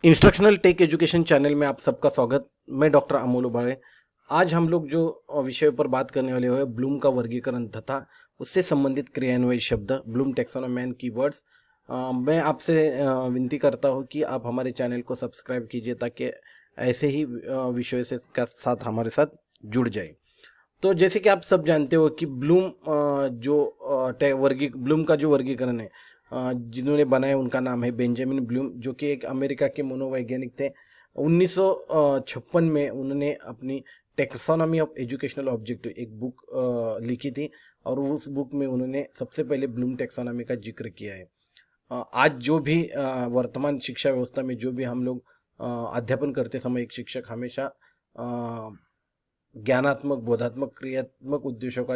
Instructional take education channel में आप सबका स्वागत। मैं डॉक्टर अमोल उबाळे। आज हम लोग जो विषय पर बात करने वाले हैं ब्लूम का वर्गीकरण तथा उससे संबंधित क्रियान्वयी शब्द, ब्लूम टैक्सोनॉमी एंड कीवर्ड्स। मैं आपसे विनती करता हूं कि आप हमारे चैनल को सब्सक्राइब कीजिए ताकि ऐसे ही विषयों से का साथ हमारे साथ जुड़ जाए। तो जैसे कि आप सब जानते हो कि ब्लूम का जो वर्गीकरण है, जिन्होंने बनाया उनका नाम है बेंजामिन ब्लूम, जो कि एक अमेरिका के मनोवैज्ञानिक थे। 1956 में उन्होंने अपनी टेक्सोनॉमी ऑफ एजुकेशनल ऑब्जेक्टिव एक बुक लिखी थी और उस बुक में उन्होंने सबसे पहले ब्लूम टेक्सोनॉमी का जिक्र किया है। आज जो भी वर्तमान शिक्षा व्यवस्था में जो भी हम लोग अध्यापन करते समय एक शिक्षक हमेशा ज्ञानात्मक, बोधात्मक, क्रियात्मक उद्देश्यों का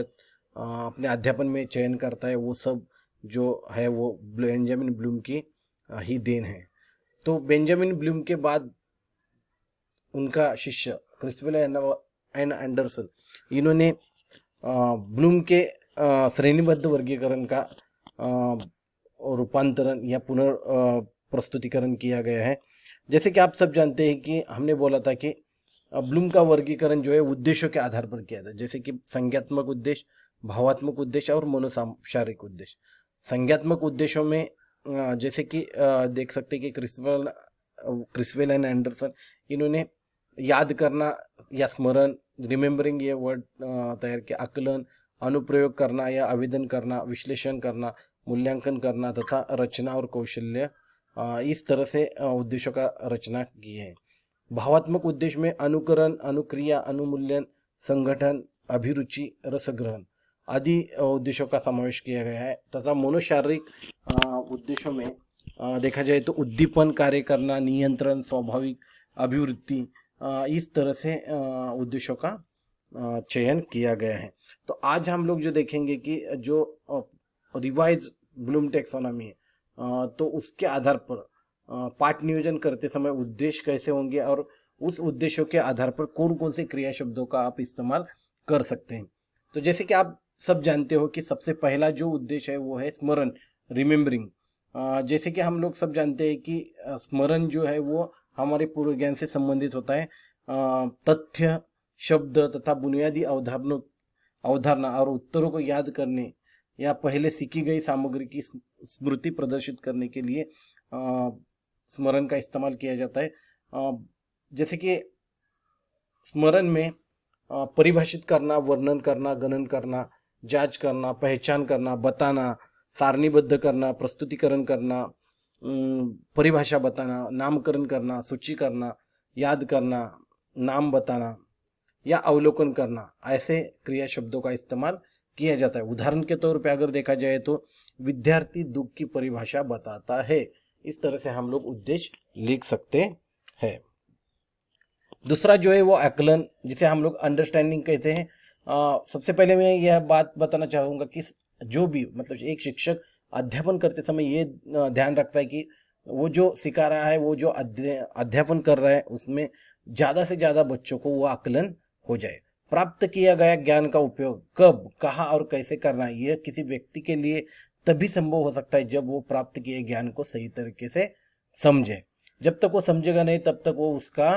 अपने अध्यापन में चयन करता है। वो सब जो है वो बेंजामिन ब्लूम की ही देन है। तो बेंजामिन ब्लूम के बाद उनका शिष्य क्रिस्टोफर एन एंडरसन, इन्होंने ब्लूम के श्रेणीबद्ध वर्गीकरण का रूपांतरण या प्रस्तुतिकरण किया गया है। जैसे कि आप सब जानते हैं कि हमने बोला था कि ब्लूम का वर्गीकरण जो है उद्देश्यों के आधार पर किया था, जैसे कि संज्ञात्मक उद्देश्य, भावात्मक उद्देश्य और मनोशारीरिक उद्देश्य। संज्ञात्मक उद्देश्यों में जैसे कि देख सकते हैं कि क्रिस्टोफर एन एंडरसन, इन्होंने याद करना या स्मरण, रिमेम्बरिंग ये वर्ड तैयार किया, आकलन, अनुप्रयोग करना या आवेदन करना, विश्लेषण करना, मूल्यांकन करना तथा रचना और कौशल्य, इस तरह से उद्देश्यों का रचना की है। भावात्मक उद्देश्य में अनुकरण, अनुक्रिया, अनुमूल्यन, संगठन, अभिरुचि, रसग्रहण आदि उद्देश्यों का समावेश किया गया है। तथा मनोशारीरिक उद्देश्यों में देखा जाए तो उद्दीपन, कार्य करना, नियंत्रण, स्वाभाविक अभिवृत्ति, इस तरह से उद्देश्यों का चयन किया गया है। तो आज हम लोग जो देखेंगे कि जो रिवाइज ब्लूम टैक्सोनॉमी है, तो उसके आधार पर पाठ नियोजन करते समय उद्देश्य कैसे होंगे और उस उद्देश्यों के आधार पर कौन कौन से क्रिया शब्दों का आप इस्तेमाल कर सकते हैं। तो जैसे कि आप सब जानते हो कि सबसे पहला जो उद्देश्य है वो है स्मरण, रिमेम्बरिंग। जैसे कि हम लोग सब जानते हैं कि स्मरण जो है वो हमारे पूर्व ज्ञान से संबंधित होता है। तथ्य, शब्द तथा बुनियादी अवधारणा और उत्तरों को याद करने या पहले सीखी गई सामग्री की स्मृति प्रदर्शित करने के लिए स्मरण का इस्तेमाल किया जाता है। जैसे कि स्मरण में परिभाषित करना, वर्णन करना, गणन करना, जांच करना, पहचान करना, बताना, सारणीबद्ध करना, प्रस्तुतिकरण करना, परिभाषा बताना, नामकरण करना, सूची करना, याद करना, नाम बताना या अवलोकन करना, ऐसे क्रिया शब्दों का इस्तेमाल किया जाता है। उदाहरण के तौर पे अगर देखा जाए तो विद्यार्थी दुख की परिभाषा बताता है। इस तरह से हम लोग उद्देश्य लिख सकते हैं। दूसरा जो है वो आकलन, जिसे हम लोग अंडरस्टैंडिंग कहते हैं। सबसे पहले मैं यह बात बताना चाहूँगा कि जो भी मतलब एक शिक्षक अध्यापन करते समय ये ध्यान रखता है कि वो जो सिखा रहा है, वो जो अध्यापन कर रहा है, उसमें ज़्यादा से ज़्यादा बच्चों को वो आकलन हो जाए। प्राप्त किया गया ज्ञान का उपयोग कब, कहाँ और कैसे करना है, यह किसी व्यक्ति के लिए तभी संभव हो सकता है जब वो प्राप्त किए ज्ञान को सही तरीके से समझे। जब तक वो समझेगा नहीं तब तक वो उसका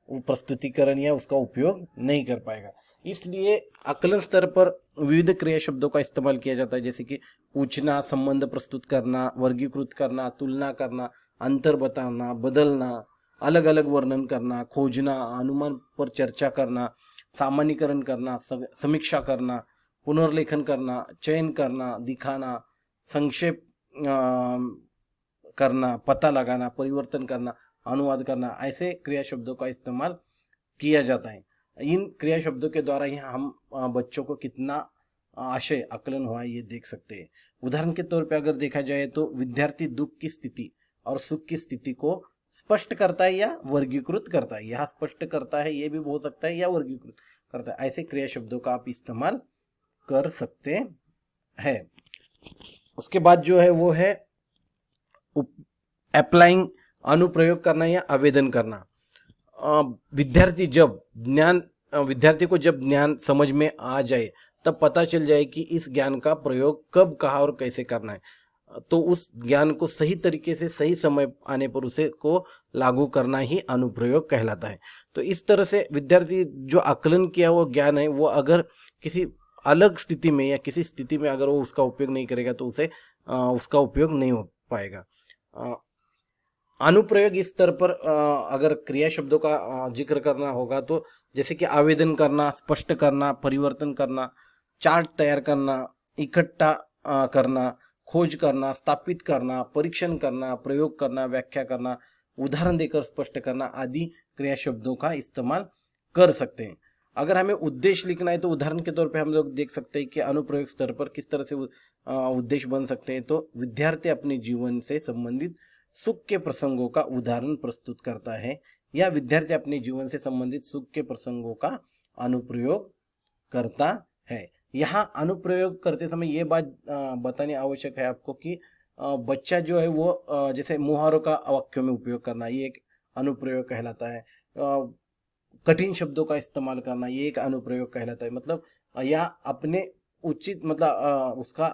प्रस्तुतिकरण या उसका उपयोग नहीं कर पाएगा। इसलिए आकलन स्तर पर विविध क्रिया शब्दों का इस्तेमाल किया जाता है, जैसे कि पूछना, संबंध प्रस्तुत करना, वर्गीकृत करना, तुलना करना, अंतर बताना, बदलना, अलग अलग वर्णन करना, खोजना, अनुमान पर चर्चा करना, सामान्यीकरण करना, समीक्षा करना, पुनर्लेखन करना, चयन करना, दिखाना, संक्षेप करना, पता लगाना, परिवर्तन करना, अनुवाद करना, ऐसे क्रिया शब्दों का इस्तेमाल किया जाता है। इन क्रिया शब्दों के द्वारा ही हम बच्चों को कितना आशय आकलन हुआ ये देख सकते हैं। उदाहरण के तौर पे अगर देखा जाए तो विद्यार्थी दुख की स्थिति और सुख की स्थिति को स्पष्ट करता है या वर्गीकृत करता है। यहाँ स्पष्ट करता है ये भी हो सकता है या वर्गीकृत करता है। ऐसे क्रिया शब्दों का आप इस्तेमाल कर सकते हैं। उसके बाद जो है वो है अप्लाइंग, अनुप्रयोग करना या आवेदन करना। विद्यार्थी को जब ज्ञान समझ में आ जाए तब पता चल जाए कि इस ज्ञान का प्रयोग कब, कहाँ और कैसे करना है। तो उस ज्ञान को सही तरीके से सही समय आने पर उसे को लागू करना ही अनुप्रयोग कहलाता है। तो इस तरह से विद्यार्थी जो आकलन किया हुआ ज्ञान है वो अगर किसी अलग स्थिति में या किसी स्थिति में अगर वो उसका उपयोग नहीं करेगा तो उसे उसका उपयोग नहीं हो पाएगा। अनुप्रयोग इस स्तर पर अगर क्रिया शब्दों का जिक्र करना होगा तो जैसे कि आवेदन करना, स्पष्ट करना, परिवर्तन करना, चार्ट तैयार करना, इकट्ठा करना, खोज करना, स्थापित करना, परीक्षण करना, प्रयोग करना, व्याख्या करना, उदाहरण देकर स्पष्ट करना आदि क्रिया शब्दों का इस्तेमाल कर सकते हैं। अगर हमें उद्देश्य लिखना है तो उदाहरण के तौर पे हम लोग देख सकते हैं कि अनुप्रयोग स्तर पर किस तरह से उद्देश्य बन सकते हैं। तो विद्यार्थी अपने जीवन से संबंधित सुख के प्रसंगों का उदाहरण प्रस्तुत करता है या विद्यार्थी अपने जीवन से संबंधित सुख के प्रसंगों का अनुप्रयोग करता है। यहाँ अनुप्रयोग करते समय ये बात बतानी आवश्यक है आपको कि बच्चा जो है वो जैसे मुहावरों का वाक्यों में उपयोग करना ये एक अनुप्रयोग कहलाता है। कठिन शब्दों का इस्तेमाल करना ये एक अनुप्रयोग कहलाता है। मतलब या अपने उचित मतलब उसका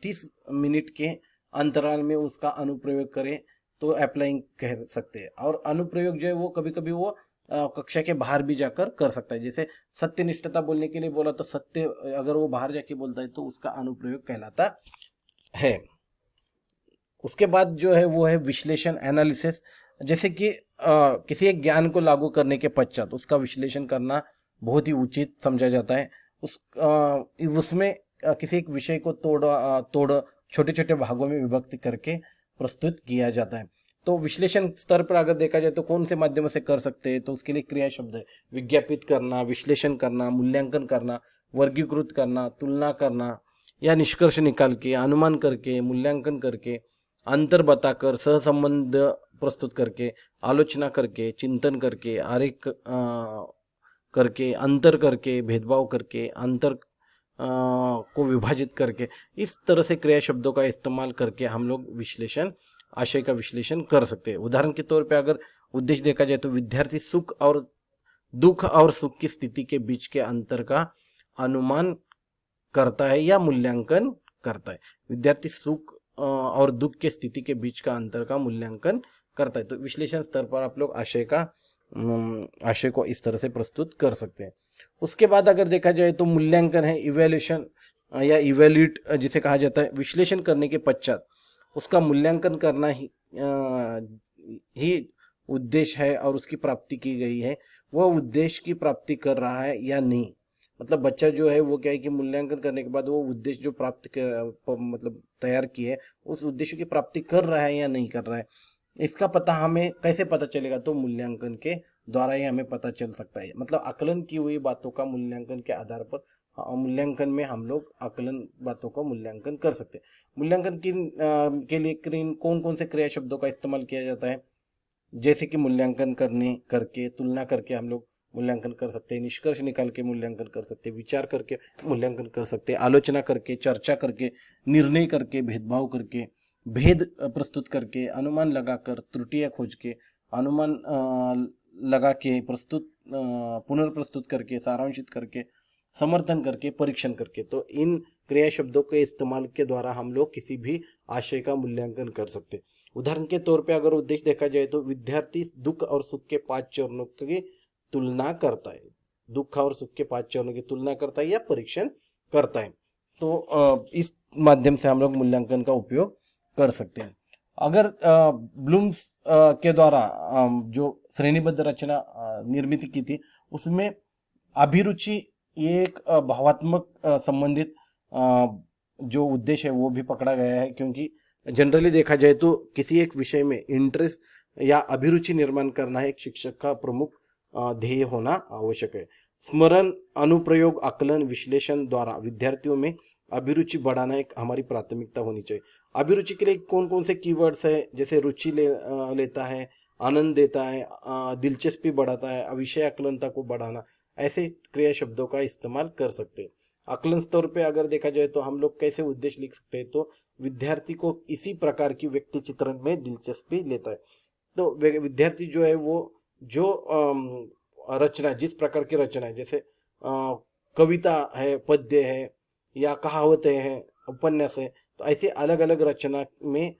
30 मिनट के अंतराल में उसका अनुप्रयोग करें तो अप्लाइंग कह सकते हैं। और अनुप्रयोग जो है वो कभी कभी वो कक्षा के बाहर भी जाकर कर सकता है। जैसे सत्यनिष्ठता बोलने के लिए बोला तो सत्य अगर वो बाहर जाके बोलता है तो उसका अनुप्रयोग कहलाता है। उसके बाद जो है वो है विश्लेषण, एनालिसिस। जैसे कि किसी एक ज्ञान को लागू करने के पश्चात उसका विश्लेषण करना बहुत ही उचित समझा जाता है। उसमें किसी एक विषय को तोड़ छोटे छोटे भागों में विभक्त करके प्रस्तुत किया जाता है। तो विश्लेषण स्तर पर अगर देखा जाए तो कौन से माध्यमों से कर सकते हैं तो उसके लिए क्रिया शब्द है। विज्ञापित करना, विश्लेषण करना, मूल्यांकन करना, वर्गीकृत करना, तुलना करना या निष्कर्ष निकाल के, अनुमान करके, मूल्यांकन करके, अंतर बताकर, सहसंबंध प्रस्तुत करके, आलोचना करके, चिंतन करके, आरेख करके, अंतर करके, भेदभाव करके, अंतर को विभाजित करके, इस तरह से क्रिया शब्दों का इस्तेमाल करके हम लोग विश्लेषण, आशय का विश्लेषण कर सकते हैं। उदाहरण के तौर पे अगर उद्देश्य देखा जाए तो विद्यार्थी सुख और दुख और सुख की स्थिति के बीच के अंतर का अनुमान करता है या मूल्यांकन करता है। विद्यार्थी सुख और दुख के स्थिति के बीच का अंतर का मूल्यांकन करता है। तो विश्लेषण स्तर पर आप लोग आशय को इस तरह से प्रस्तुत कर सकते हैं। उसके बाद अगर देखा जाए तो मूल्यांकन है, इवैल्यूएशन या इवैल्यूएट जिसे कहा जाता है। विश्लेषण करने के पश्चात उसका मूल्यांकन करना ही उद्देश्य है और उसकी प्राप्ति की गई है, वह उद्देश्य की प्राप्ति कर रहा है या नहीं। मतलब बच्चा जो है वो क्या है कि मूल्यांकन करने के बाद वो उद्देश्य जो प्राप्त कर मतलब तैयार किए उस उद्देश्य की प्राप्ति कर रहा है या नहीं कर रहा है, इसका पता हमें कैसे पता चलेगा? तो मूल्यांकन के द्वारा ही हमें पता चल सकता है। मतलब आकलन की हुई बातों का मूल्यांकन के आधार पर मूल्यांकन में हम लोग आकलन बातों का मूल्यांकन कर सकते हैं। मूल्यांकन के लिए कौन कौन से क्रिया शब्दों का इस्तेमाल किया जाता है? जैसे कि मूल्यांकन करने, करके, तुलना करके हम लोग मूल्यांकन कर सकते हैं, निष्कर्ष निकाल के मूल्यांकन कर सकते हैं, विचार करके मूल्यांकन कर सकते हैं, आलोचना करके, चर्चा करके, निर्णय करके, भेदभाव करके, भेद प्रस्तुत करके, अनुमान लगाकर, त्रुटियां खोज के, अनुमान लगा के पुनर्प्रस्तुत करके, सारांशित करके, समर्थन करके, परीक्षण करके। तो इन क्रिया शब्दों के इस्तेमाल के द्वारा हम लोग किसी भी आशय का मूल्यांकन कर सकते हैं। उदाहरण के तौर पे अगर उद्देश्य देखा जाए तो विद्यार्थी दुख और सुख के 5 चरणों की तुलना करता है, दुख और सुख के 5 चरणों की तुलना करता है या परीक्षण करता है। तो इस माध्यम से हम लोग मूल्यांकन का उपयोग कर सकते हैं। अगर ब्लूम्स के द्वारा जो श्रेणीबद्ध रचना निर्मित की थी उसमें अभिरुचि ये एक भावात्मक संबंधित जो उद्देश्य है वो भी पकड़ा गया है, क्योंकि जनरली देखा जाए तो किसी एक विषय में इंटरेस्ट या अभिरुचि निर्माण करना एक शिक्षक का प्रमुख ध्येय होना आवश्यक है। स्मरण, अनुप्रयोग, आकलन, विश्लेषण द्वारा विद्यार्थियों में अभिरुचि बढ़ाना एक हमारी प्राथमिकता होनी चाहिए। अभिरुचि के लिए कौन कौन से कीवर्ड्स है? जैसे रुचि लेता है, आनंद देता है, दिलचस्पी बढ़ाता है, विषय आकलनता को बढ़ाना, ऐसे क्रिया शब्दों का इस्तेमाल कर सकते हैं। आकलन स्तर पे अगर देखा जाए तो हम लोग कैसे उद्देश्य लिख सकते हैं? तो विद्यार्थी को इसी प्रकार की व्यक्ति चित्रण में दिलचस्पी लेता है। तो विद्यार्थी जो है वो जो रचना, जिस प्रकार की रचना है, जैसे कविता है, पद्य है या कहावतें हैं, उपन्यास है, तो ऐसे अलग अलग रचना में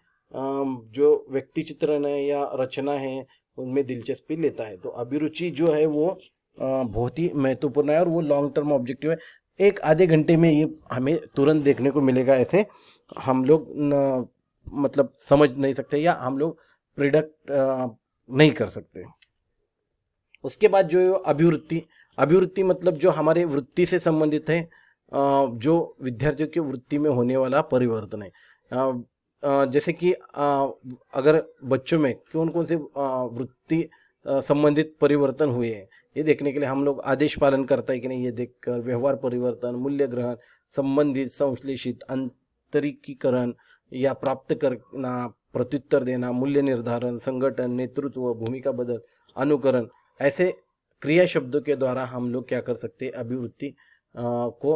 जो व्यक्ति चित्रण है या रचना है उनमें दिलचस्पी लेता है। तो अभिरुचि जो है वो बहुत ही महत्वपूर्ण है और वो लॉन्ग टर्म ऑब्जेक्टिव है। एक आधे घंटे में ये हमें तुरंत देखने को मिलेगा ऐसे हम लोग मतलब समझ नहीं सकते या हम लोग प्रिडिक्ट नहीं कर सकते। उसके बाद जो अभिवृत्ति मतलब जो हमारे वृत्ति से संबंधित है, जो विद्यार्थियों की वृत्ति में होने वाला परिवर्तन है। जैसे कि अगर बच्चों में कौन कौन से वृत्ति संबंधित परिवर्तन हुए हैं ये देखने के लिए हम लोग आदेश पालन करता है कि नहीं ये देखकर व्यवहार परिवर्तन, मूल्य ग्रहण, संबंधित, संश्लेषित, आंतरिकीकरण या प्राप्त करना, प्रत्युत्तर देना, मूल्य निर्धारण, संगठन, नेतृत्व, भूमिका बदल, अनुकरण, ऐसे क्रिया शब्दों के द्वारा हम लोग क्या कर सकते हैं, अभिवृत्ति को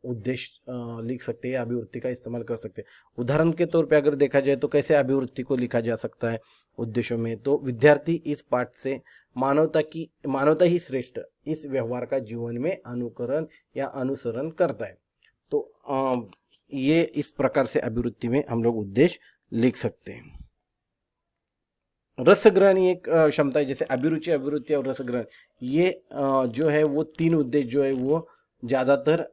उद्देश्य लिख सकते हैं, अभिवृत्ति का इस्तेमाल कर सकते हैं। उदाहरण के तौर पे अगर देखा जाए तो कैसे अभिवृत्ति को लिखा जा सकता है उद्देश्यों में, तो विद्यार्थी इस पाठ से मानवता ही श्रेष्ठ इस व्यवहार का जीवन में अनुकरण या अनुसरण करता है। तो ये इस प्रकार से अभिवृत्ति में हम लोग उद्देश्य लिख सकते हैं। रस ग्रहण एक क्षमता है, जैसे अभिरुचि, अभिवृत्ति और रस ग्रहण, ये जो है वो तीन उद्देश्य जो है वो ज्यादातर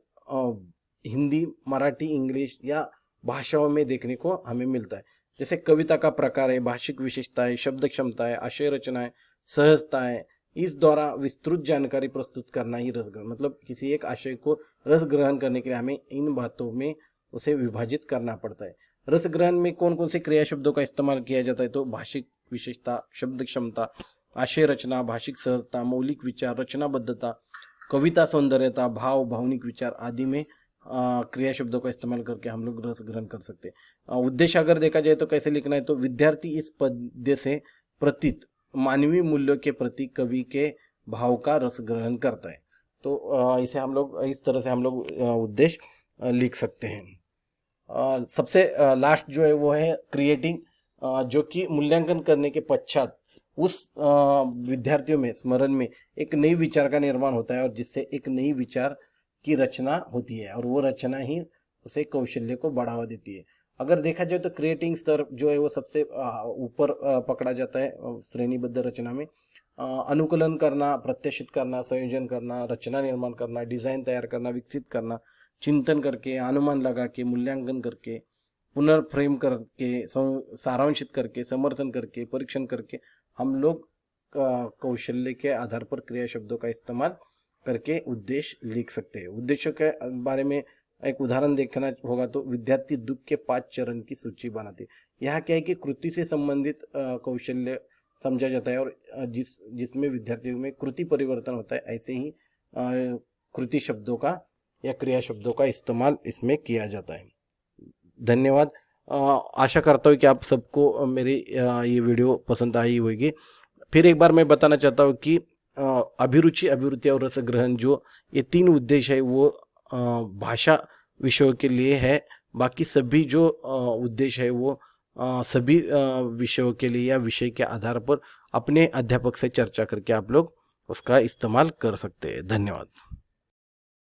हिंदी, मराठी, इंग्लिश या भाषाओं में देखने को हमें मिलता है। जैसे कविता का प्रकार है, भाषिक विशेषता है, शब्द क्षमता है, आशय रचना है, सहजता है। इस द्वारा विस्तृत जानकारी प्रस्तुत करना ही रस ग्रहण, मतलब किसी एक आशय को रस ग्रहण करने के लिए हमें इन बातों में उसे विभाजित करना पड़ता है। रस ग्रहण में कौन कौन से क्रिया शब्दों का इस्तेमाल किया जाता है, तो भाषिक विशेषता, शब्द क्षमता, आशय रचना, भाषिक सहजता, मौलिक विचार, रचनाबद्धता, कविता सौंदर्यता, भाव, भावनिक विचार आदि में क्रिया शब्दों का इस्तेमाल करके हम लोग रस ग्रहण कर सकते हैं। उद्देश्य अगर देखा जाए तो कैसे लिखना है, तो विद्यार्थी इस पद्य से प्रतीत मानवीय मूल्यों के प्रति कवि के भाव का रस ग्रहण करता है। तो इसे हम लोग इस तरह से हम लोग उद्देश्य लिख सकते हैं। सबसे लास्ट जो है वो है क्रिएटिंग, जो कि मूल्यांकन करने के पश्चात उस विद्यार्थियों में स्मरण में एक नई विचार का निर्माण होता है और जिससे एक नई विचार की रचना होती है और वो रचना ही उसे कौशल्य को बढ़ावा देती है। अगर देखा जाए तो क्रिएटिंग स्तर जो है वो सबसे ऊपर पकड़ा जाता है श्रेणीबद्ध रचना में। अनुकूलन करना, प्रत्याशित करना, संयोजन करना, रचना निर्माण करना, डिजाइन तैयार करना, विकसित करना, चिंतन करके, अनुमान लगा के, मूल्यांकन करके, पुनर्फ्रेम करके, सारांशित करके, समर्थन करके, परीक्षण करके हम लोग कौशल्य के आधार पर क्रिया शब्दों का इस्तेमाल करके उद्देश्य लिख सकते हैं। उद्देश्यों के बारे में एक उदाहरण देखना होगा तो विद्यार्थी दुख के 5 चरण की सूची बनाते। यहाँ क्या है कि कृति से संबंधित कौशल्य समझा जाता है और जिसमें विद्यार्थियों में कृति परिवर्तन होता है, ऐसे ही कृति शब्दों का या क्रिया शब्दों का इस्तेमाल इसमें किया जाता है। धन्यवाद। आशा करता हूँ कि आप सबको मेरी ये वीडियो पसंद आई होगी। फिर एक बार मैं बताना चाहता हूँ कि अभिरुचि, अभिवृत्ति और रस ग्रहण जो ये 3 उद्देश्य है वो भाषा विषयों के लिए है। बाकी सभी जो उद्देश्य है वो सभी विषयों के लिए या विषय के आधार पर अपने अध्यापक से चर्चा करके आप लोग उसका इस्तेमाल कर सकते हैं। धन्यवाद।